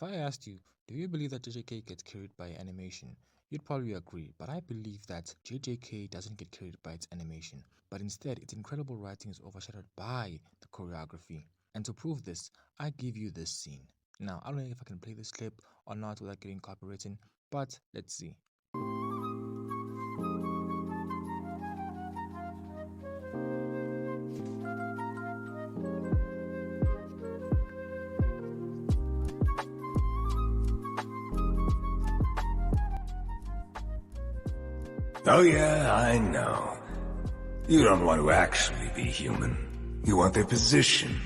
I asked you, do you believe that JJK gets carried by animation? You'd probably agree, but I believe that JJK doesn't get carried by its animation, but instead its incredible writing is overshadowed by the choreography. And to prove this, I give you this scene. Now, I don't know if I can play this clip or not without getting copywritten, but let's see. Oh yeah, I know. You don't want to actually be human. You want their position.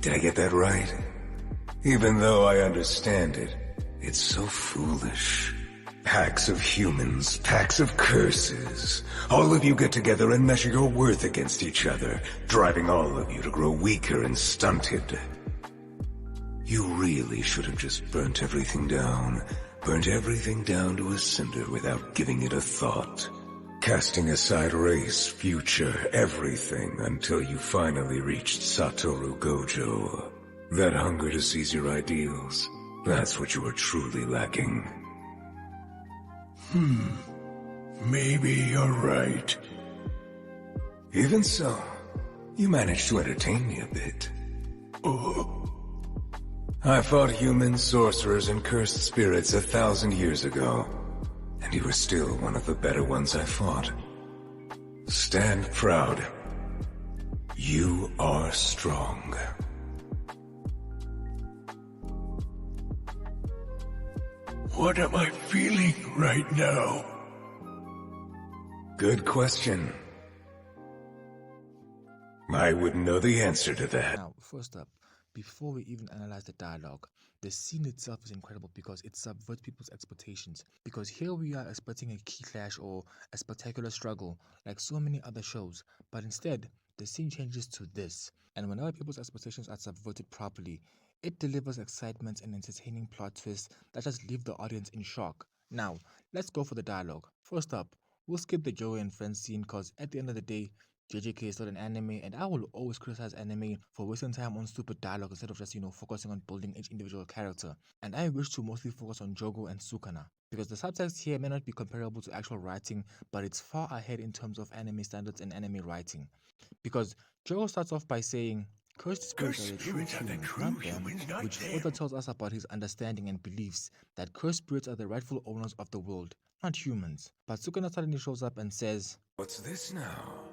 Did I get that right? Even though I understand it, it's so foolish. Packs of humans, packs of curses. All of you get together and measure your worth against each other, driving all of you to grow weaker and stunted. You really should have just burnt everything down to a cinder without giving it a thought. Casting aside race, future, everything until you finally reached Satoru Gojo. That hunger to seize your ideals, that's what you were truly lacking. Maybe you're right. Even so, you managed to entertain me a bit. I fought humans, sorcerers, and cursed spirits 1,000 years ago, and you were still one of the better ones I fought. Stand proud. You are strong. What am I feeling right now? Good question. I wouldn't know the answer to that. Now, first up, before we even analyze the dialogue, the scene itself is incredible because it subverts people's expectations. Because here we are expecting a key clash or a spectacular struggle like so many other shows, but instead, the scene changes to this. And whenever people's expectations are subverted properly, it delivers excitement and entertaining plot twists that just leave the audience in shock. Now, let's go for the dialogue. First up, we'll skip the Joey and friends scene because at the end of the day, JJK is not an anime, and I will always criticize anime for wasting time on stupid dialogue instead of just, focusing on building each individual character. And I wish to mostly focus on Jogo and Sukuna, because the subtext here may not be comparable to actual writing, but it's far ahead in terms of anime standards and anime writing. Because Jogo starts off by saying, "Cursed spirits are the true humans, not them," which further tells us about his understanding and beliefs that cursed spirits are the rightful owners of the world, not humans. But Sukuna suddenly shows up and says, "What's this now?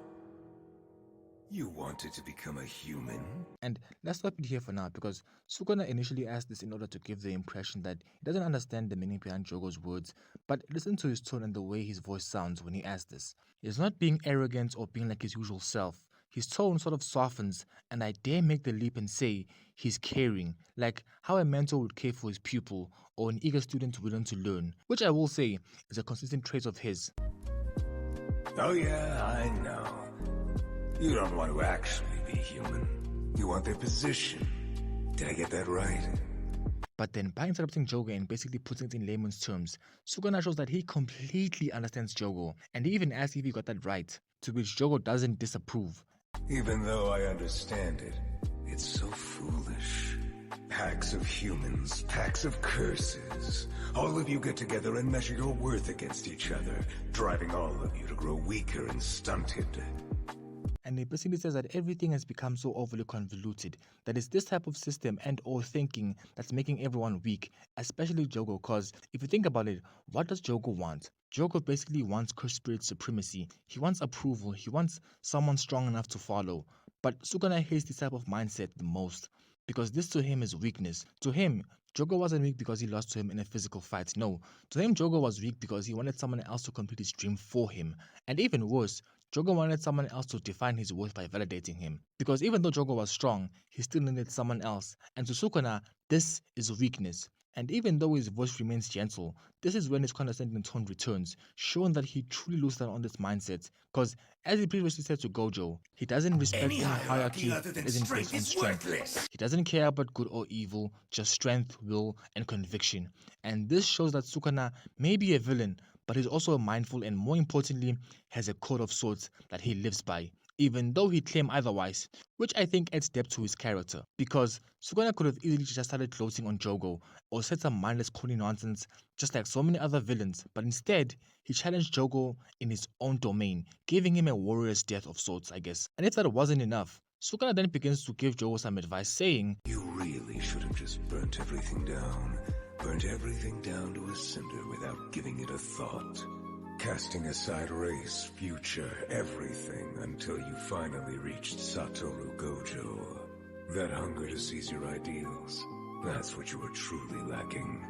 You wanted to become a human?" And let's stop it here for now because Sukuna initially asked this in order to give the impression that he doesn't understand the meaning behind Jogo's words, but listen to his tone and the way his voice sounds when he asks this. He's not being arrogant or being like his usual self. His tone sort of softens, and I dare make the leap and say he's caring, like how a mentor would care for his pupil or an eager student willing to learn, which I will say is a consistent trait of his. Oh yeah, I know. You don't want to actually be human. You want their position. Did I get that right? But then, by interrupting Jogo and basically putting it in layman's terms, Sukuna shows that he completely understands Jogo, and he even asks if he got that right, to which Jogo doesn't disapprove. Even though I understand it, it's so foolish. Packs of humans, packs of curses. All of you get together and measure your worth against each other, driving all of you to grow weaker and stunted. And it basically says that everything has become so overly convoluted that it's this type of system and or thinking that's making everyone weak, especially Jogo, because if you think about it, what does Jogo want? Jogo basically wants cursed spirit supremacy. He wants approval. He wants someone strong enough to follow. But Sukuna hates this type of mindset the most because this to him is weakness. To him, Jogo wasn't weak because he lost to him in a physical fight. No, to him Jogo was weak because he wanted someone else to complete his dream for him. And even worse, Jogo wanted someone else to define his worth by validating him. Because even though Jogo was strong, he still needed someone else. And to Sukuna, this is weakness. And even though his voice remains gentle, this is when his condescending tone returns, showing that he truly loses out on this mindset. Because, as he previously said to Gojo, he doesn't respect any hierarchy that isn't based on strength. He doesn't care about good or evil, just strength, will, and conviction. And this shows that Sukuna may be a villain, but he's also mindful and, more importantly, has a code of sorts that he lives by. even though he claimed otherwise, which I think adds depth to his character, because Sukuna could have easily just started gloating on Jogo or said some mindless corny nonsense just like so many other villains, but instead he challenged Jogo in his own domain, giving him a warrior's death of sorts, I guess. And if that wasn't enough, Sukuna then begins to give Jogo some advice, saying, You really should have just burnt everything down. Burnt everything down to a cinder without giving it a thought. Casting aside race, future, everything until you finally reached Satoru Gojo. That hunger to seize your ideals, that's what you were truly lacking.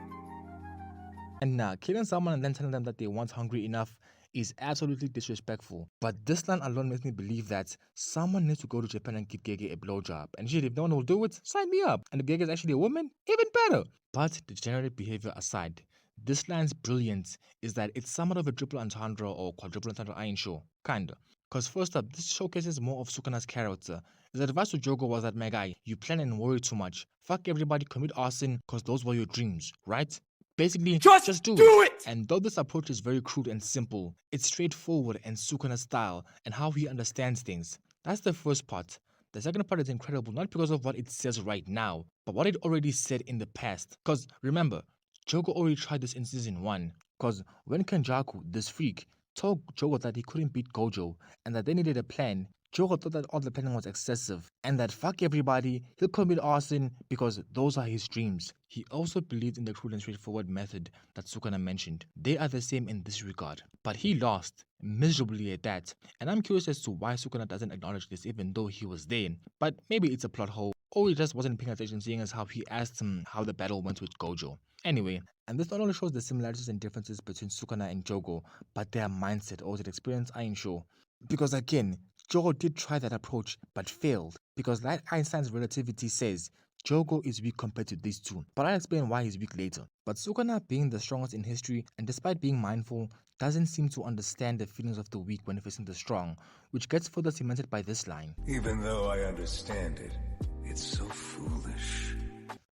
And killing someone and then telling them that they weren't hungry enough is absolutely disrespectful. But this line alone makes me believe that someone needs to go to Japan and give Gege a blowjob. And shit, if no one will do it, sign me up. And if Gege is actually a woman, even better. But degenerate behavior aside, this line's brilliance is that it's somewhat of a triple entendre or quadruple entendre, I ain't sure. Kinda. Cause first up, this showcases more of Sukuna's character. His advice to Jogo was that, my guy, you plan and worry too much. Fuck everybody, commit arson, cause those were your dreams, right? Basically, just do it! And though this approach is very crude and simple, it's straightforward and Sukuna's style and how he understands things. That's the first part. The second part is incredible not because of what it says right now, but what it already said in the past. Cause remember, Jogo already tried this in season 1. Cause when Kenjaku, this freak, told Jogo that he couldn't beat Gojo and that they needed a plan, Jogo thought that all the planning was excessive and that fuck everybody, he'll commit arson because those are his dreams. He also believed in the crude and straightforward method that Sukuna mentioned. They are the same in this regard. But he lost, miserably at that. And I'm curious as to why Sukuna doesn't acknowledge this even though he was there. But maybe it's a plot hole, or he just wasn't paying attention seeing as how he asked him how the battle went with Gojo. Anyway, and this not only shows the similarities and differences between Sukuna and Jogo, but their mindset or their experience, I ain't sure. Because again, Jogo did try that approach but failed, because like Einstein's relativity says, Jogo is weak compared to these two, but I'll explain why he's weak later. But Sukuna, being the strongest in history and despite being mindful, doesn't seem to understand the feelings of the weak when facing the strong, which gets further cemented by this line. Even though I understand it, it's so foolish.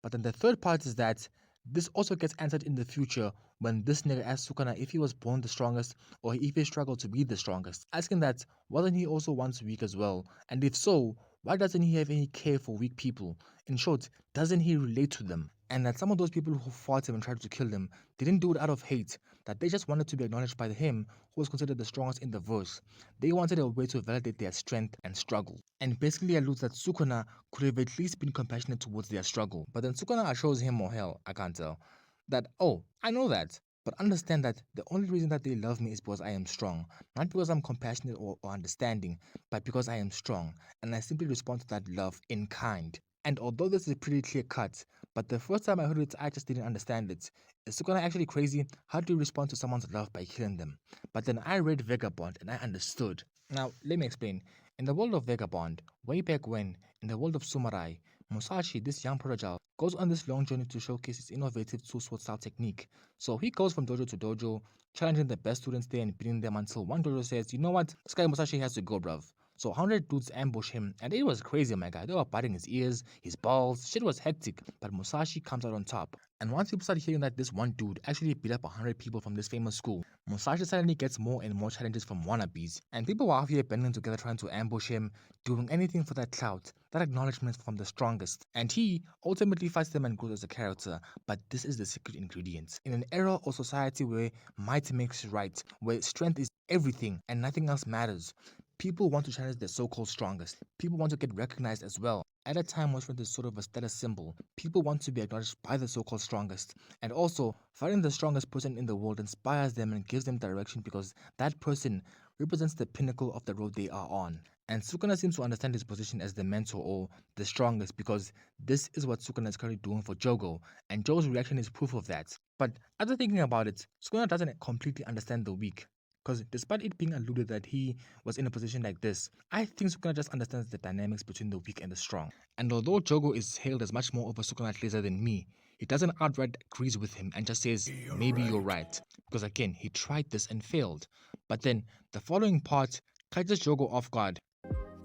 But then the third part is that this also gets answered in the future when this nigga asks Sukuna if he was born the strongest or if he struggled to be the strongest, asking that wasn't he also once weak as well, and if so, why doesn't he have any care for weak people? In short, doesn't he relate to them? And that some of those people who fought him and tried to kill him didn't do it out of hate, that they just wanted to be acknowledged by him who was considered the strongest in the verse. They wanted a way to validate their strength and struggle. And basically alludes that Sukuna could have at least been compassionate towards their struggle. But then Sukuna assures him, or hell, I can't tell, that, oh, I know that, but understand that the only reason that they love me is because I am strong. Not because I'm compassionate or understanding, but because I am strong. And I simply respond to that love in kind. And although this is pretty clear cut, but the first time I heard it, I just didn't understand it. Is Sukuna actually crazy? How do you respond to someone's love by killing them? But then I read Vagabond and I understood. Now, let me explain. In the world of Vagabond, way back when, in the world of Sumarai, Musashi, this young prodigal, goes on this long journey to showcase his innovative two-sword style technique. So he goes from dojo to dojo, challenging the best students there and beating them until one dojo says, you know what, this guy Musashi has to go, bruv. So 100 dudes ambush him, and it was crazy, my guy. They were biting his ears, his balls, shit was hectic. But Musashi comes out on top. And once people start hearing that this one dude actually beat up 100 people from this famous school, Musashi suddenly gets more and more challenges from wannabes. And people were out here banding together trying to ambush him, doing anything for that clout, that acknowledgement from the strongest. And he ultimately fights them and grows as a character. But this is the secret ingredient. In an era or society where might makes right, where strength is everything and nothing else matters, people want to challenge the so-called strongest. People want to get recognized as well. At a time where strength is sort of a status symbol, people want to be acknowledged by the so-called strongest. And also, finding the strongest person in the world inspires them and gives them direction because that person represents the pinnacle of the road they are on. And Sukuna seems to understand his position as the mentor or the strongest because this is what Sukuna is currently doing for Jogo, and Jogo's reaction is proof of that. But after thinking about it, Sukuna doesn't completely understand the weak. Because despite it being alluded that he was in a position like this, I think Sukuna just understands the dynamics between the weak and the strong. And although Jogo is hailed as much more of a Sukuna laser than me, he doesn't outright agrees with him and just says, maybe you're right. Because again, he tried this and failed. But then, the following part catches Jogo off guard.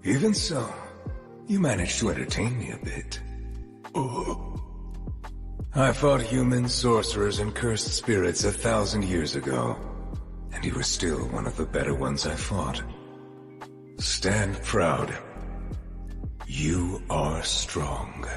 Even so, you managed to entertain me a bit. I fought humans, sorcerers, and cursed spirits 1,000 years ago. And you were still one of the better ones I fought. Stand proud. You are strong.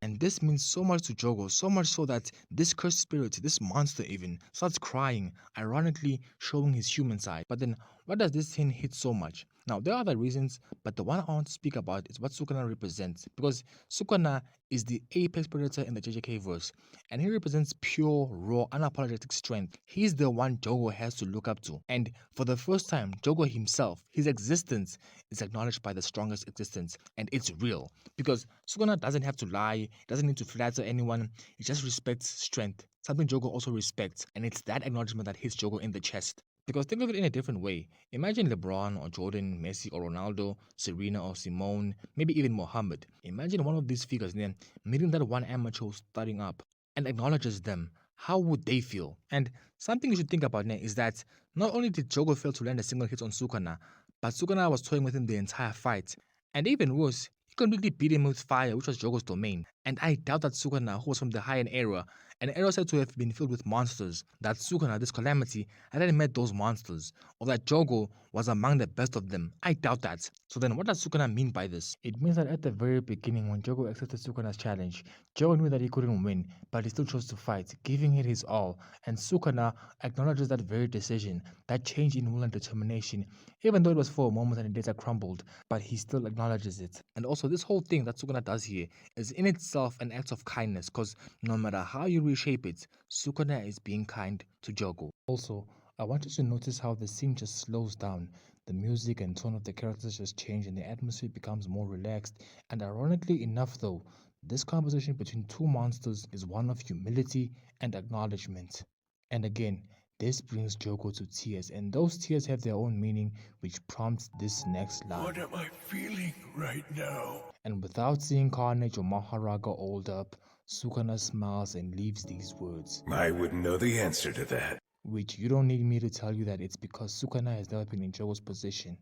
And this means so much to Jogo, so much so that this cursed spirit, this monster even, starts crying, ironically showing his human side. But then, what does this scene hit so much? Now, there are other reasons, but the one I want to speak about is what Sukuna represents. Because Sukuna is the apex predator in the JJK verse, and he represents pure, raw, unapologetic strength. He's the one Jogo has to look up to. And for the first time, Jogo himself, his existence, is acknowledged by the strongest existence, and it's real. Because Sukuna doesn't have to lie, doesn't need to flatter anyone, he just respects strength, something Jogo also respects, and it's that acknowledgement that hits Jogo in the chest. Because think of it in a different way. Imagine LeBron or Jordan, Messi or Ronaldo, Serena or Simone, maybe even Mohammed. Imagine one of these figures then meeting that one amateur starting up and acknowledges them. How would they feel? And something you should think about now is that not only did Jogo fail to land a single hit on Sukuna, but Sukuna was toying with him the entire fight. And even worse, he completely beat him with fire, which was Jogo's domain. And I doubt that Sukuna, who was from the high-end era, an era said to have been filled with monsters, that Sukuna, this calamity, hadn't met those monsters, or that Jogo was among the best of them. I doubt that. So then what does Sukuna mean by this? It means that at the very beginning, when Jogo accepted Sukuna's challenge, Jogo knew that he couldn't win, but he still chose to fight, giving it his all. And Sukuna acknowledges that very decision, that change in will and determination, even though it was for a moment and it later crumbled, but he still acknowledges it. And also, this whole thing that Sukuna does here is in itself an act of kindness, because no matter how you reshape it, Sukuna is being kind to Jogo. Also, I want you to notice how the scene just slows down. The music and tone of the characters just change and the atmosphere becomes more relaxed. And ironically enough though, this conversation between two monsters is one of humility and acknowledgement. And again, this brings Jogo to tears, and those tears have their own meaning, which prompts this next line. What am I feeling right now? And without seeing Carnage or Maharaga hold up, Sukuna smiles and leaves these words. I wouldn't know the answer to that. Which you don't need me to tell you that it's because Sukuna has never been in Jogo's position.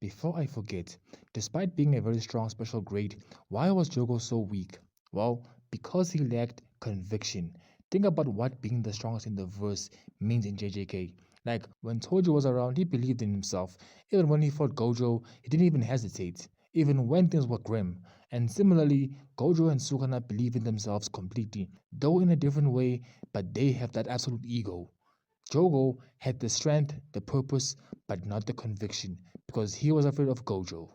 Before I forget, despite being a very strong special grade, why was Jogo so weak? Well, because he lacked conviction. Think about what being the strongest in the verse means in JJK. Like, when Tojo was around, he believed in himself. Even when he fought Gojo, he didn't even hesitate, even when things were grim. And similarly, Gojo and Sukuna believe in themselves completely, though in a different way, but they have that absolute ego. Jogo had the strength, the purpose, but not the conviction, because he was afraid of Gojo.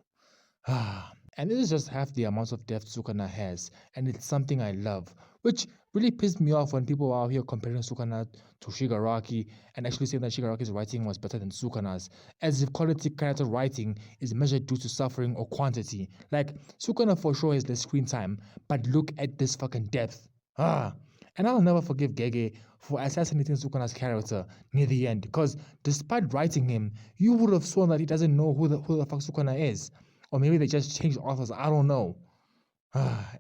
And this is just half the amount of depth Sukuna has, and it's something I love, which really pissed me off when people are out here comparing Sukuna to Shigaraki and actually saying that Shigaraki's writing was better than Sukuna's, as if quality character writing is measured due to suffering or quantity. Like, Sukuna for sure has less screen time, but look at this fucking depth. And I'll never forgive Gege for assassinating Sukuna's character near the end, because despite writing him, you would have sworn that he doesn't know who the fuck Sukuna is. Or maybe they just changed authors, I don't know.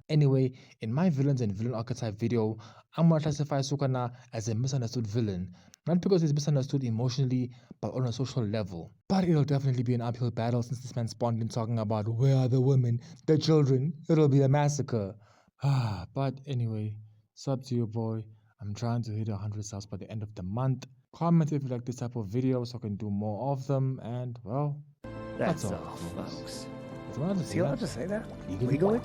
Anyway, in my villains and villain archetype video, I'm gonna classify Sukuna as a misunderstood villain. Not because he's misunderstood emotionally, but on a social level. But it'll definitely be an uphill battle since this man spawned in talking about where are the women, the children, it'll be a massacre. But anyway, sub to your boy. I'm trying to hit 100 subs by the end of the month. Comment if you like this type of video so I can do more of them, and well, That's all, all, folks. Is one of the Is he allowed to say that? Legally?